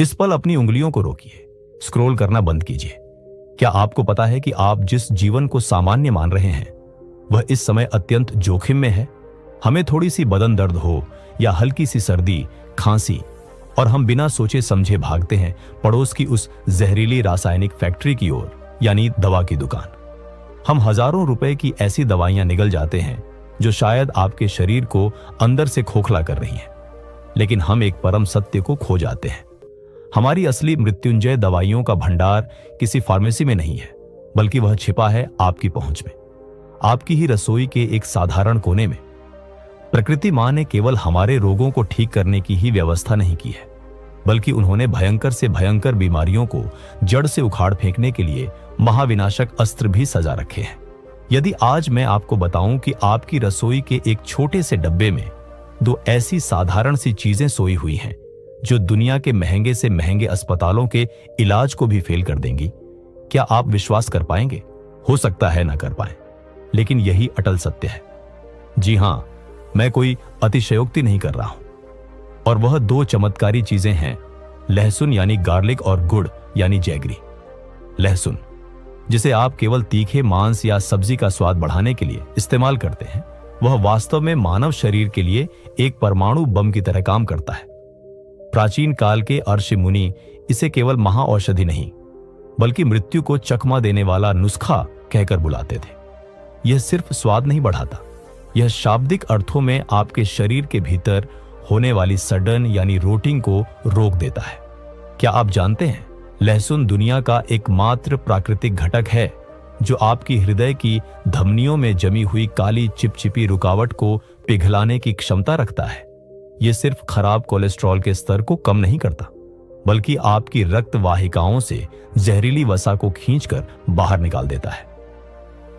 इस पल अपनी उंगलियों को रोकिए, स्क्रॉल करना बंद कीजिए। क्या आपको पता है कि आप जिस जीवन को सामान्य मान रहे हैं वह इस समय अत्यंत जोखिम में है? हमें थोड़ी सी बदन दर्द हो या हल्की सी सर्दी, खांसी, और हम बिना सोचे समझे भागते हैं पड़ोस की उस जहरीली रासायनिक फैक्ट्री की ओर, यानी दवा की दुकान। हम हजारों रुपए की ऐसी दवाइयां निगल जाते हैं जो शायद आपके शरीर को अंदर से खोखला कर रही हैं, लेकिन हम एक परम सत्य को खो जाते हैं। हमारी असली मृत्युंजय दवाइयों का भंडार किसी फार्मेसी में नहीं है, बल्कि वह छिपा है आपकी पहुंच में, आपकी ही रसोई के एक साधारण कोने में। प्रकृति मां ने केवल हमारे रोगों को ठीक करने की ही व्यवस्था नहीं की है, बल्कि उन्होंने भयंकर से भयंकर बीमारियों को जड़ से उखाड़ फेंकने के लिए महाविनाशक अस्त्र भी सजा रखे हैं। यदि आज मैं आपको बताऊं कि आपकी रसोई के एक छोटे से डब्बे में दो ऐसी साधारण सी चीजें सोई हुई हैं जो दुनिया के महंगे से महंगे अस्पतालों के इलाज को भी फेल कर देंगी, क्या आप विश्वास कर पाएंगे? हो सकता है ना कर पाए, लेकिन यही अटल सत्य है। जी हां, मैं कोई अतिशयोक्ति नहीं कर रहा हूं। और वह दो चमत्कारी चीजें हैं, लहसुन यानी गार्लिक और गुड़ यानी जैगरी। लहसुन, जिसे आप केवल तीखे मांस या सब्जी का स्वाद बढ़ाने के लिए इस्तेमाल करते हैं, वह वास्तव में मानव शरीर के लिए एक परमाणु बम की तरह काम करता है। प्राचीन काल के ऋषि मुनि इसे केवल महाऔषधि नहीं, बल्कि मृत्यु को चकमा देने वाला नुस्खा कहकर बुलाते थे। यह सिर्फ स्वाद नहीं बढ़ाता, यह शाब्दिक अर्थों में आपके शरीर के भीतर होने वाली सडन यानी रोटिंग को रोक देता है। क्या आप जानते हैं, लहसुन दुनिया का एकमात्र प्राकृतिक घटक है जो आपकी हृदय की धमनियों में जमी हुई काली चिपचिपी रुकावट को पिघलाने की क्षमता रखता है। यह सिर्फ खराब कोलेस्ट्रॉल के स्तर को कम नहीं करता, बल्कि आपकी रक्त वाहिकाओं से जहरीली वसा को खींचकर बाहर निकाल देता है।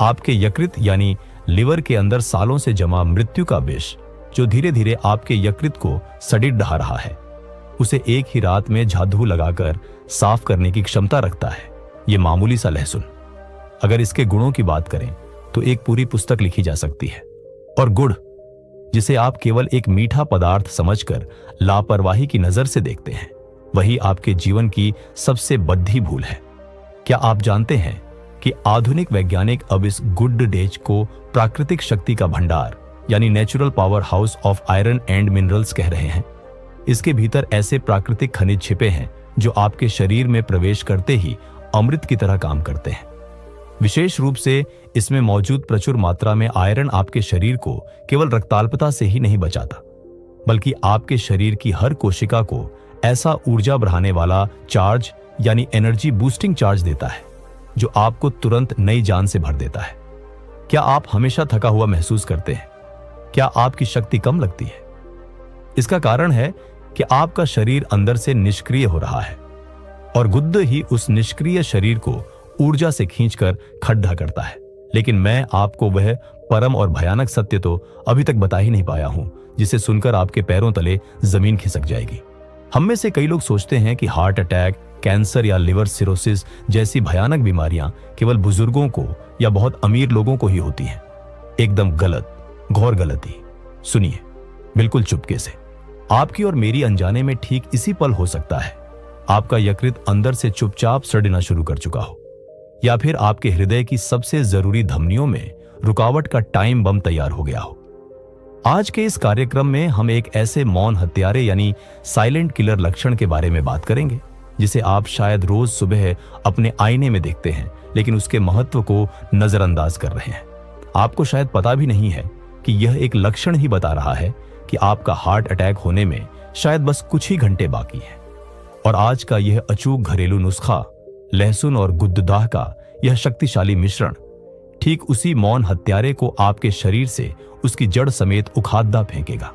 आपके यकृत यानी लिवर के अंदर सालों से जमा मृत्यु का विष, जो धीरे धीरे आपके यकृत को सड़ित ढा रहा है, उसे एक ही रात में झाड़ू लगाकर साफ करने की क्षमता रखता है। यह मामूली सा लहसुन। अगर इसके गुणों की बात करें तो एक पूरी पुस्तक लिखी जा सकती है। और गुड़, जिसे आप केवल एक मीठा पदार्थ समझकर लापरवाही की नजर से देखते हैं, वही आपके जीवन की सबसे बद्धी भूल है। क्या आप जानते हैं कि आधुनिक वैज्ञानिक अब इस गुड डेज को प्राकृतिक शक्ति का भंडार यानी natural power house of iron and minerals कह रहे हैं। इसके भीतर ऐसे प्राकृतिक खनिज छिपे हैं जो आपके शरीर में प्रवेश करते ही अमृत की तरह काम करते हैं। विशेष रूप से इसमें मौजूद प्रचुर मात्रा में आयरन आपके शरीर को केवल रक्ताल्पता से ही नहीं बचाता, बल्कि आपके शरीर की हर कोशिका को ऐसा ऊर्जा बढ़ाने वाला चार्ज यानी एनर्जी बूस्टिंग चार्ज देता है जो आपको तुरंत नई जान से भर देता है। क्या आप हमेशा थका हुआ महसूस करते हैं? क्या आपकी शक्ति कम लगती है? इसका कारण है कि आपका शरीर अंदर से निष्क्रिय हो रहा है और गुद्द ही उस निष्क्रिय शरीर को ऊर्जा से खींचकर खड्डा करता है। लेकिन मैं आपको वह परम और भयानक सत्य तो अभी तक बता ही नहीं पाया हूं जिसे सुनकर आपके पैरों तले जमीन खिसक जाएगी। हम में से कई लोग सोचते हैं कि हार्ट अटैक, कैंसर या लिवर सिरोसिस जैसी भयानक बीमारियां केवल बुजुर्गों को या बहुत अमीर लोगों को ही होती हैं। एकदम गलत, घोर गलती। सुनिए बिल्कुल चुपके से। आपकी और मेरी अनजाने में ठीक इसी पल हो सकता है आपका यकृत अंदर से चुपचाप सड़ना शुरू कर चुका हो, या फिर आपके हृदय की सबसे जरूरी धमनियों में रुकावट का टाइम बम तैयार हो गया हो। आज के इस कार्यक्रम में हम एक ऐसे मौन हत्यारे यानी साइलेंट किलर लक्षण के बारे में बात करेंगे जिसे आप शायद रोज सुबह अपने आईने में देखते हैं, लेकिन उसके महत्व को नजरअंदाज कर रहे हैं। आपको शायद पता भी नहीं है कि यह एक लक्षण ही बता रहा है कि आपका हार्ट अटैक होने में शायद बस कुछ ही घंटे बाकी हैं। और आज का यह अचूक घरेलू नुस्खा, लहसुन और गुद्दाह का यह शक्तिशाली मिश्रण, ठीक उसी मौन हत्यारे को आपके शरीर से उसकी जड़ समेत उखाड़ फेंकेगा।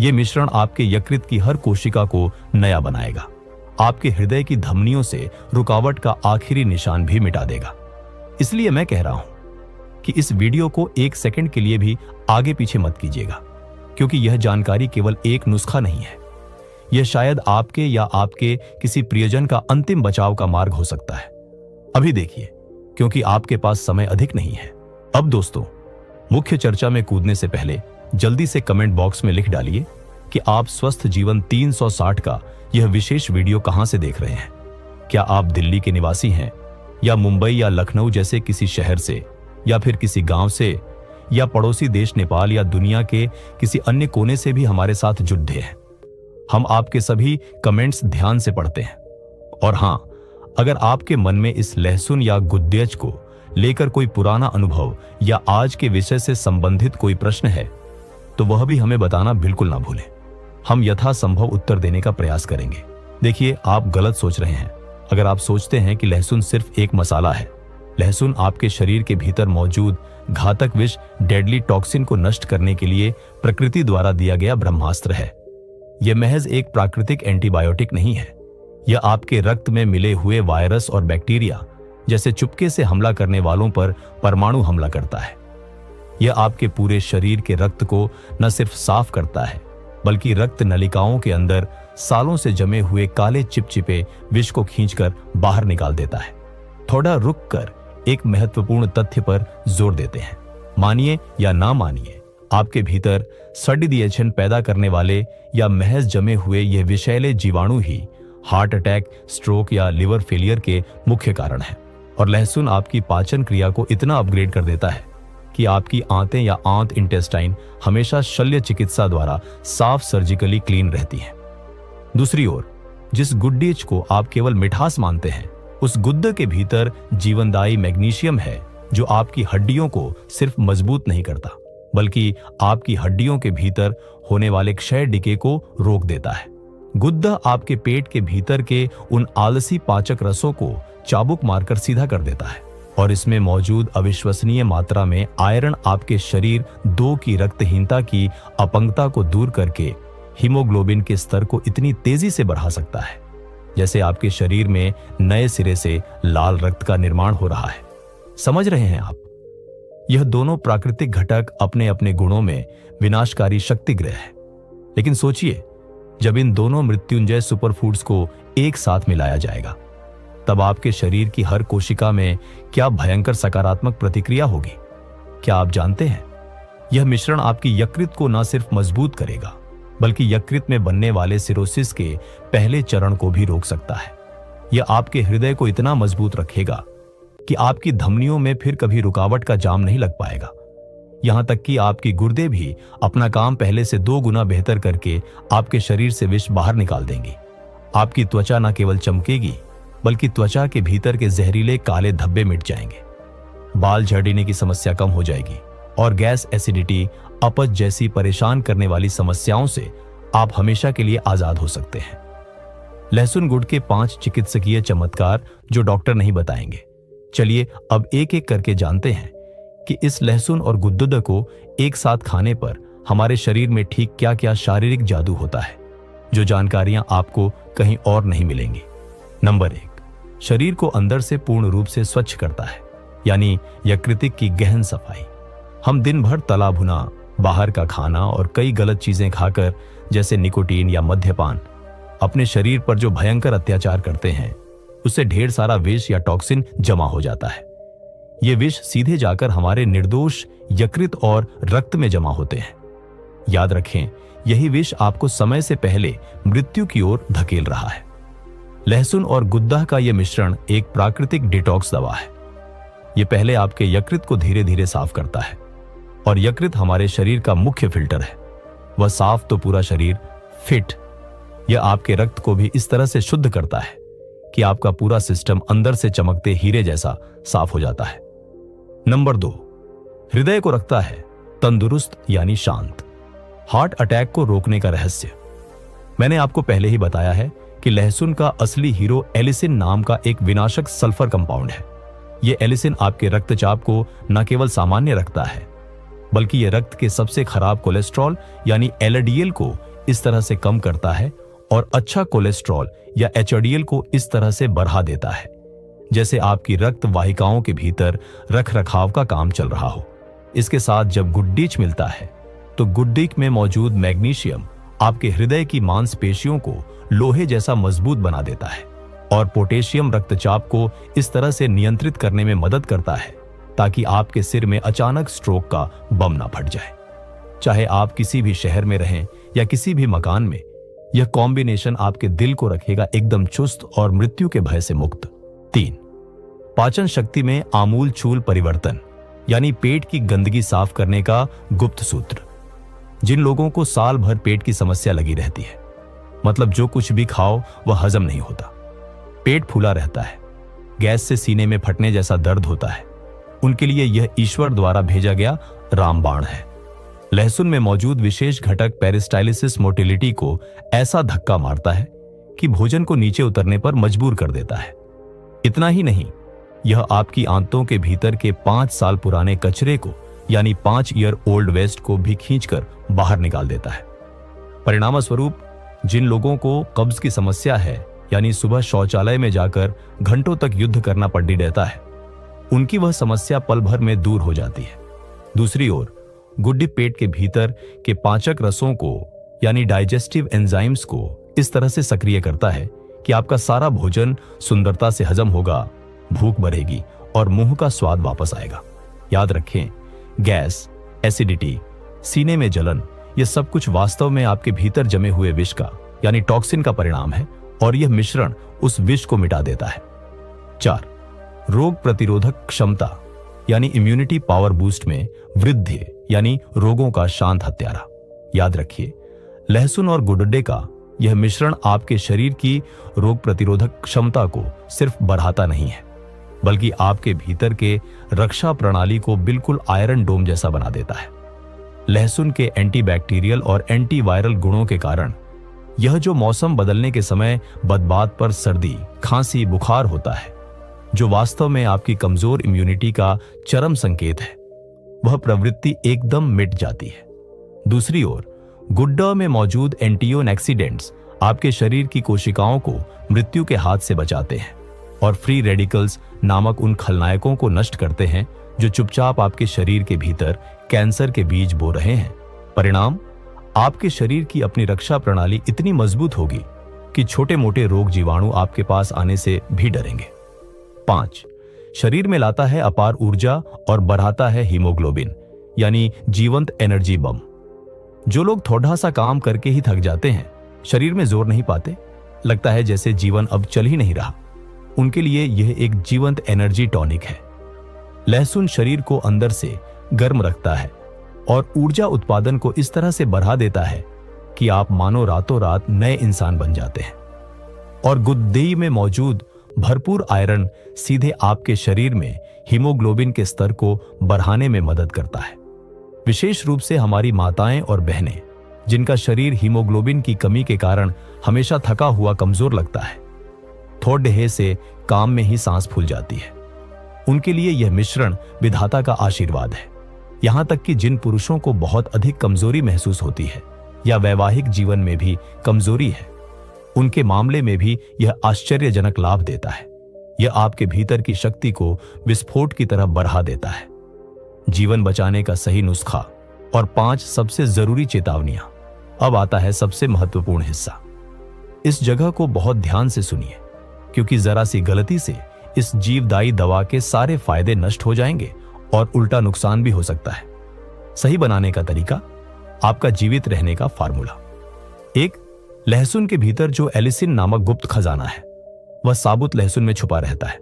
यह मिश्रण आपके यकृत की हर कोशिका को नया बनाएगा, आपके हृदय की धमनियों से रुकावट का आखिरी निशान भी मिटा देगा। इसलिए मैं कह रहा हूं कि इस वीडियो को एक सेकंड के लिए भी आगे पीछे मत कीजिएगा, क्योंकि यह जानकारी केवल एक नुस्खा नहीं है। यह शायद आपके या आपके किसी प्रियजन का अंतिम बचाव का मार्ग हो सकता है। अभी देखिए, क्योंकि आपके पास समय अधिक नहीं है। अब दोस्तों, मुख्य चर्चा में कूदने से पहले जल्दी से कमेंट बॉक्स में लिख डालिए कि आप स्वस्थ जीवन 360 का यह विशेष वीडियो कहां से देख रहे हैं? क्या आप दिल्ली के निवासी हैं, या मुंबई या लखनऊ जैसे किसी शहर से, या फिर किसी गांव से, या पड़ोसी देश नेपाल या दुनिया के किसी अन्य कोने से भी हमारे साथ जुड़े हैं? हम आपके सभी कमेंट्स ध्यान से पढ़ते हैं। और हां, अगर आपके मन में इस लहसुन या गुद्देच को लेकर कोई पुराना अनुभव या आज के विषय से संबंधित कोई प्रश्न है, तो वह भी हमें बताना बिल्कुल ना भूलें। हम यथासंभव उत्तर देने का प्रयास करेंगे। देखिए, आप गलत सोच रहे हैं अगर आप सोचते हैं कि लहसुन सिर्फ एक मसाला है। लहसुन आपके शरीर के भीतर मौजूद घातक विष डेडली टॉक्सिन को नष्ट करने के लिए प्रकृति द्वारा दिया गया ब्रह्मास्त्र है। यह महज एक प्राकृतिक एंटीबायोटिक नहीं है। यह आपके रक्त में मिले हुए वायरस और बैक्टीरिया जैसे चुपके से हमला करने वालों पर परमाणु हमला करता है। यह आपके पूरे शरीर के रक्त को न सिर्फ साफ करता है, बल्कि रक्त नलिकाओं के अंदर सालों से जमे हुए काले चिपचिपे विष को खींचकर बाहर निकाल देता है। थोड़ा रुक कर एक महत्वपूर्ण तथ्य पर जोर देते हैं। मानिए या ना मानिए, आपके भीतर SDDHN पैदा करने वाले या महज जमे हुए ये विषैले जीवाणु ही हार्ट अटैक, स्ट्रोक या लिवर फेलियर के मुख्य कारण हैं। और लहसुन आपकी पाचन क्रिया को इतना अपग्रेड कर देता है कि आपकी आंतें या आंत इंटेस्टाइन हमेशा शल्य चिकित्सा द्वारा साफ सर्जिकली क्लीन रहती हैं। दूसरी ओर, जिस गुड्डीच को आप केवल मिठास मानते हैं, उस गुद्दे के भीतर जीवनदायी मैग्नीशियम है, जो आपकी हड्डियों को सिर्फ मजबूत नहीं करता, बल्कि आपकी हड्डियों के भीतर होने वाले क्षय डिके को रोक देता है। गुद्दा आपके पेट के भीतर के उन आलसी पाचक रसों को चाबुक मारकर सीधा कर देता है, और इसमें मौजूद अविश्वसनीय मात्रा में आयरन आपके शरीर 2 की रक्तहीनता की अपंगता को दूर करके हीमोग्लोबिन के स्तर को इतनी तेजी से बढ़ा सकता है जैसे आपके शरीर में नए सिरे से लाल रक्त का निर्माण हो रहा है। समझ रहे हैं आप? यह दोनों प्राकृतिक घटक अपने अपने गुणों में विनाशकारी शक्तिग्रह है। लेकिन सोचिए, जब इन दोनों मृत्युंजय सुपरफूड्स को एक साथ मिलाया जाएगा, तब आपके शरीर की हर कोशिका में क्या भयंकर सकारात्मक प्रतिक्रिया होगी। क्या आप जानते हैं, यह मिश्रण आपकी यकृत को न सिर्फ मजबूत करेगा, बल्कि यकृत में बनने वाले सिरोसिस के पहले चरण को भी रोक सकता है। यह आपके हृदय को इतना मजबूत रखेगा कि आपकी धमनियों में फिर कभी रुकावट का जाम नहीं लग पाएगा। यहां तक कि आपकी गुर्दे भी अपना काम पहले से 2 गुना बेहतर करके आपके शरीर से विष बाहर निकाल देंगी। आपकी त्वचा न केवल चमकेगी, बल्कि त्वचा के भीतर के जहरीले काले धब्बे मिट जाएंगे। बाल झड़ने की समस्या कम हो जाएगी, और गैस, एसिडिटी, अपच जैसी परेशान करने वाली समस्याओं से आप हमेशा के लिए आजाद हो सकते हैं। लहसुन गुड़ के 5 चिकित्सकीय चमत्कार जो डॉक्टर नहीं बताएंगे। चलिए अब एक एक करके जानते हैं कि इस लहसुन और गुद्दुद को एक साथ खाने पर हमारे शरीर में ठीक क्या क्या शारीरिक जादू होता है, जो जानकारियां आपको कहीं और नहीं मिलेंगी। नंबर 1, शरीर को अंदर से पूर्ण रूप से स्वच्छ करता है, यानी यकृतिक की गहन सफाई। हम दिन भर तला भुना, बाहर का खाना और कई गलत चीजें खाकर, जैसे निकोटीन या मद्यपान, अपने शरीर पर जो भयंकर अत्याचार करते हैं, उससे ढेर सारा विष या टॉक्सिन जमा हो जाता है। ये विष सीधे जाकर हमारे निर्दोष यकृत और रक्त में जमा होते हैं। याद रखें, यही विष आपको समय से पहले मृत्यु की ओर धकेल रहा है। लहसुन और गुद्दा का यह मिश्रण एक प्राकृतिक डिटॉक्स दवा है। यह पहले आपके यकृत को धीरे धीरे साफ करता है, और यकृत हमारे शरीर का मुख्य फिल्टर है। वह साफ तो पूरा शरीर फिट। यह आपके रक्त को भी इस तरह से शुद्ध करता है कि आपका पूरा सिस्टम अंदर से चमकते हीरे जैसा साफ हो जाता है। नंबर 2, हृदय को रखता है तंदुरुस्त यानी शांत। हार्ट अटैक को रोकने का रहस्य। मैंने आपको पहले ही बताया है कि लहसुन का असली हीरो एलिसिन नाम का एक विनाशक सल्फर कंपाउंड है। यह एलिसिन आपके रक्तचाप को न केवल सामान्य रखता है, बल्कि यह रक्त के सबसे खराब कोलेस्ट्रॉल यानी LDL को इस तरह से कम करता है और अच्छा कोलेस्ट्रॉल या HDL को इस तरह से बढ़ा देता है जैसे आपकी रक्त वाहिकाओं के भीतर रख रखाव का काम चल रहा हो। इसके साथ जब गुड्डीच मिलता है तो गुड्डीक में मौजूद मैग्नीशियम आपके हृदय की मांसपेशियों को लोहे जैसा मजबूत बना देता है, और पोटेशियम रक्तचाप को इस तरह से नियंत्रित करने में मदद करता है ताकि आपके सिर में अचानक स्ट्रोक का बम ना फट जाए। चाहे आप किसी भी शहर में रहें या किसी भी मकान में, यह कॉम्बिनेशन आपके दिल को रखेगा एकदम चुस्त और मृत्यु के भय से मुक्त। 3. पाचन शक्ति में आमूल चूल परिवर्तन, यानी पेट की गंदगी साफ करने का गुप्त सूत्र। जिन लोगों को साल भर पेट की समस्या लगी रहती है, मतलब जो कुछ भी खाओ वह हजम नहीं होता, पेट फूला रहता है, गैस से सीने में फटने जैसा दर्द होता है, उनके लिए यह ईश्वर द्वारा भेजा गया रामबाण है। लहसुन में मौजूद विशेष घटक पेरिस्टाइलिसिस मोटिलिटी को ऐसा धक्का मारता है कि भोजन को नीचे उतरने पर मजबूर कर देता है। इतना ही नहीं, यह आपकी आंतों के भीतर के 5 साल पुराने कचरे को, यानी 5 ईयर ओल्ड वेस्ट को भी खींचकर बाहर निकाल देता है। परिणाम स्वरूप जिन लोगों को कब्ज की समस्या है, यानी सुबह शौचालय में जाकर घंटों तक युद्ध करना पड़ी रहता है, उनकी वह समस्या पल भर में दूर हो जाती है। दूसरी ओर गुड्डी पेट के भीतर के पाचक रसों को, यानी डाइजेस्टिव एंजाइम्स को इस तरह से सक्रिय करता है कि आपका सारा भोजन सुंदरता से हजम होगा, भूख बढ़ेगी और मुंह का स्वाद वापस आएगा। याद रखें, गैस, एसिडिटी, सीने में जलन, यह सब कुछ वास्तव में आपके भीतर जमे हुए विष का, यानी टॉक्सिन का परिणाम है और यह मिश्रण उस विष को मिटा देता है। 4. रोग प्रतिरोधक क्षमता, यानी इम्यूनिटी पावर बूस्ट में वृद्धि, यानी रोगों का शांत हत्यारा। याद रखिए, लहसुन और गुडडे का यह मिश्रण आपके शरीर की रोग प्रतिरोधक क्षमता को सिर्फ बढ़ाता नहीं है, बल्कि आपके भीतर के रक्षा प्रणाली को बिल्कुल आयरन डोम जैसा बना देता है। लहसुन के एंटीबैक्टीरियल और एंटीवायरल गुणों के कारण यह जो मौसम बदलने के समय बदबात पर सर्दी, खांसी, बुखार होता है, जो वास्तव में आपकी कमजोर इम्यूनिटी का चरम संकेत है, वह प्रवृत्ति एकदम मिट जाती है। दूसरी ओर गुड्डा में मौजूद एंटीओक्सीडेंट्स आपके शरीर की कोशिकाओं को मृत्यु के हाथ से बचाते हैं और फ्री रेडिकल्स नामक उन खलनायकों को नष्ट करते हैं जो चुपचाप आपके शरीर के भीतर कैंसर के बीज बो रहे हैं। परिणाम, आपके शरीर की अपनी रक्षा प्रणाली इतनी मजबूत होगी कि छोटे मोटे रोग जीवाणु आपके पास आने से भी डरेंगे। 5. शरीर में लाता है अपार ऊर्जा और बढ़ाता है हीमोग्लोबिन, यानी जीवंत एनर्जी बम। जो लोग थोड़ा सा काम करके ही थक जाते हैं, शरीर में जोर नहीं पाते, लगता है जैसे जीवन अब चल ही नहीं रहा, उनके लिए यह एक जीवंत एनर्जी टॉनिक है। लहसुन शरीर को अंदर से गर्म रखता है और ऊर्जा उत्पादन को इस तरह से बढ़ा देता है कि आप मानो रातों रात नए इंसान बन जाते हैं। और गुद्देई में मौजूद भरपूर आयरन सीधे आपके शरीर में हीमोग्लोबिन के स्तर को बढ़ाने में मदद करता है। विशेष रूप से हमारी माताएं और बहनें, जिनका शरीर हीमोग्लोबिन की कमी के कारण हमेशा थका हुआ कमजोर लगता है, थोड़े से काम में ही सांस फूल जाती है, उनके लिए यह मिश्रण विधाता का आशीर्वाद है। यहां तक कि जिन पुरुषों को बहुत अधिक कमजोरी महसूस होती है या वैवाहिक जीवन में भी कमजोरी है, उनके मामले में भी यह आश्चर्यजनक लाभ देता है। यह आपके भीतर की शक्ति को विस्फोट की तरह बढ़ा देता है। जीवन बचाने का सही नुस्खा और 5 सबसे जरूरी चेतावनियां। अब आता है सबसे महत्वपूर्ण हिस्सा। इस जगह को बहुत ध्यान से सुनिए, क्योंकि जरा सी गलती से इस जीवदायी दवा के सारे फायदे नष्ट हो जाएंगे और उल्टा नुकसान भी हो सकता है। सही बनाने का तरीका, आपका जीवित रहने का फार्मूला। 1. लहसुन के भीतर जो एलिसिन नामक गुप्त खजाना है, वह साबुत लहसुन में छुपा रहता है।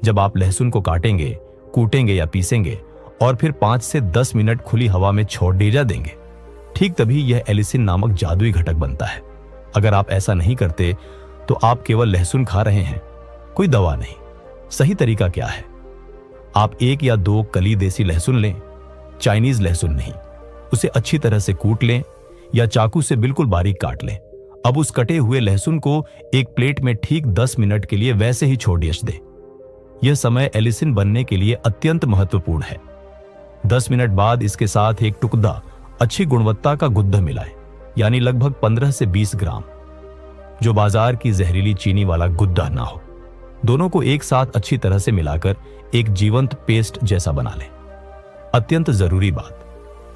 जब आप लहसुन को काटेंगे, कूटेंगे या पीसेंगे और फिर 5 से 10 मिनट खुली हवा में छोड़ डेजा देंगे, ठीक तभी यह एलिसिन नामक जादुई घटक बनता है। अगर आप ऐसा नहीं करते तो आप केवल लहसुन खा रहे हैं, कोई दवा नहीं। सही तरीका क्या है? आप 1 या 2 कली देसी लहसुन लें, चाइनीज लहसुन नहीं। उसे अच्छी तरह से कूट लें या चाकू से बिल्कुल बारीक काट लें। अब उस कटे हुए लहसुन को एक प्लेट में ठीक 10 मिनट के लिए वैसे ही छोड़ दें। यह समय एलिसिन बनने के लिए अत्यंत महत्वपूर्ण है। 10 मिनट बाद इसके साथ एक टुकड़ा अच्छी गुणवत्ता का गुद्दा मिलाएं, यानी लगभग 15 से 20 ग्राम, जो बाजार की जहरीली चीनी वाला गुद्दा ना हो। दोनों को एक साथ अच्छी तरह से मिलाकर एक जीवंत पेस्ट जैसा बना लें। अत्यंत जरूरी बात,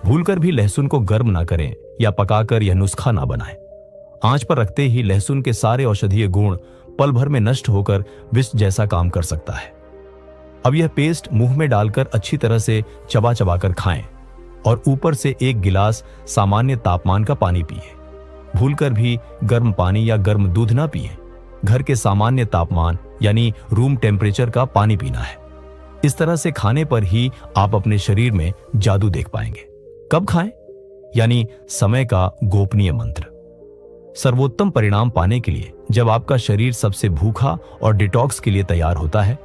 भूलकर भी लहसुन को गर्म ना करें या पकाकर यह नुस्खा ना बनाएं। आंच पर रखते ही लहसुन के सारे औषधीय गुण पल भर में नष्ट होकर विष जैसा काम कर सकता है। अब यह पेस्ट मुंह में डालकर अच्छी तरह से चबा चबाकर खाएं और ऊपर से 1 गिलास सामान्य तापमान का पानी पिए। भूलकर भी गर्म पानी या गर्म दूध ना पिएं। घर के सामान्य तापमान यानी रूम टेम्परेचर का पानी पीना है। इस तरह से खाने पर ही आप अपने शरीर में जादू देख पाएंगे। कब खाएं? यानी समय का गोपनीय मंत्र। सर्वोत्तम परिणाम पाने के लिए जब आपका शरीर सबसे भूखा और डिटॉक्स के लिए तैयार होता है,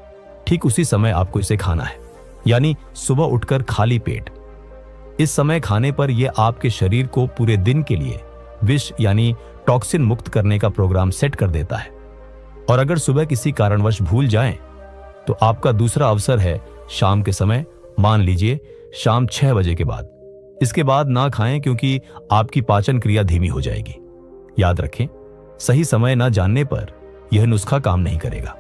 ठीक उसी समय आपको इसे खाना है, यानी सुबह उठकर खाली पेट। इस समय खाने पर यह आपके शरीर को पूरे दिन के लिए विष यानी टॉक्सिन मुक्त करने का प्रोग्राम सेट कर देता है। और अगर सुबह किसी कारणवश भूल जाएं, तो आपका दूसरा अवसर है शाम के समय, मान लीजिए शाम 6 बजे के बाद। इसके बाद ना खाएं क्योंकि आपकी पाचन क्रिया धीमी हो जाएगी। याद रखें, सही समय ना जानने पर यह नुस्खा काम नहीं करेगा।